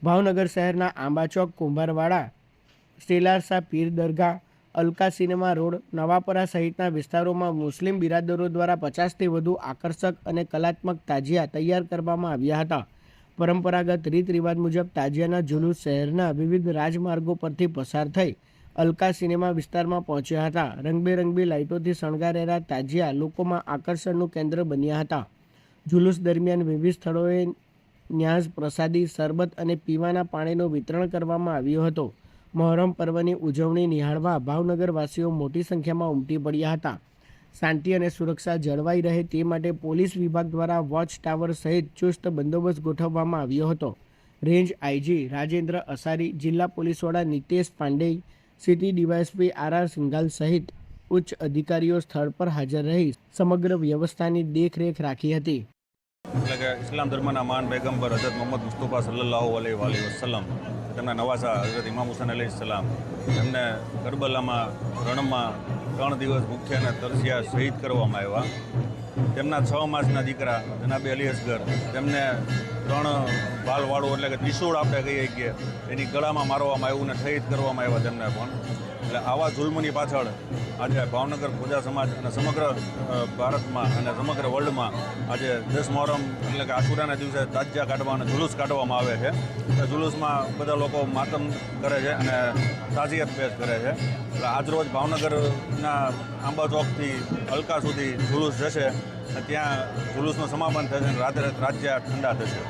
ભાવનગર શહેરના આંબાચોક, કુંભારવાડા, સ્ટેલારસા પીર દરગાહ, Alka cinema road, Navapara સહિતના વિસ્તારોમાં મુસ્લિમ બિરાદરો દ્વારા 50થી વધુ આકર્ષક અને કલાત્મક તાજિયા તૈયાર કરવામાં આવ્યા હતા। પરંપરાગત રીત રિવાજ મુજબ તાજિયાના જુલુસ શહેરના વિવિધ રાજમાર્ગો પરથી પસાર થઈ અલકા સિનેમા વિસ્તારમાં પહોંચ્યા હતા। રંગબેરંગી લાઇટોથી શણગારેલા તાજિયા લોકોમાં આકર્ષણનું કેન્દ્ર બન્યા હતા। જુલુસ દરમિયાન વિવિધ સ્થળોએ ન્યાઝ, પ્રસાદી, શરબત અને પીવાના પાણીનું વિતરણ કરવામાં આવ્યું હતું। મહોરમ પર્વની ઉજવણી નિહાળવા ભાવનગરવાસીઓ મોટી સંખ્યામાં ઉમટી પડ્યા હતા। શાંતિ અને સુરક્ષા જળવાઈ રહે તે માટે પોલીસ વિભાગ દ્વારા વોચ ટાવર સહિત ચુસ્ત બંદોબસ્ત ગોઠવવામાં આવ્યો હતો। રેન્જ આઈજી રાજેન્દ્ર અસારી, જિલ્લા પોલીસ વડા Nitesh Pandey, city DySP R Singhal સહિત ઉચ્ચ અધિકારીઓ સ્થળ પર હાજર રહી સમગ્ર વ્યવસ્થાની દેખરેખ રાખી હતી। એટલે કે ઇસ્લામ ધર્મના મહાન પૈગંબર હઝરત મોહમ્મદ મુસ્તફા સલ્લલ્લાહુ અલૈહિ વસલ્લમ, તેમના નવાસા હઝરત ઇમામ હુસૈન અલૈહિ સલામ, તેમને કરબલામાં રણમાં 3 દિવસ ભૂખ્યા અને તરસ્યા શહીદ કરવામાં આવ્યા। તેમના 6 માસના દીકરા જનાબે અલી અસગર, તેમને 3 ભાલવાળું એટલે કે ત્રિશૂળ આપણે કહીએ કે એની ગળામાં મારવામાં આવ્યું અને શહીદ કરવામાં આવ્યા તેમને પણ। એટલે આવા જુલ્મની પાછળ આજે ભાવનગર ખોજા સમાજ અને સમગ્ર ભારતમાં અને સમગ્ર વર્લ્ડમાં આજે 10 મોહરમ એટલે કે આશુરાના દિવસે તાજિયા કાઢવા અને જુલુસ કાઢવામાં આવે છે। એ જુલુસમાં બધા લોકો માતમ કરે છે અને તાજિયત પેશ કરે છે। એટલે આજરોજ ભાવનગરના આંબા ચોકથી અલકા સુધી જુલુસ જશે અને ત્યાં જુલુસનું સમાપન થશે અને રાત્રે તાજિયા ઠંડા થશે।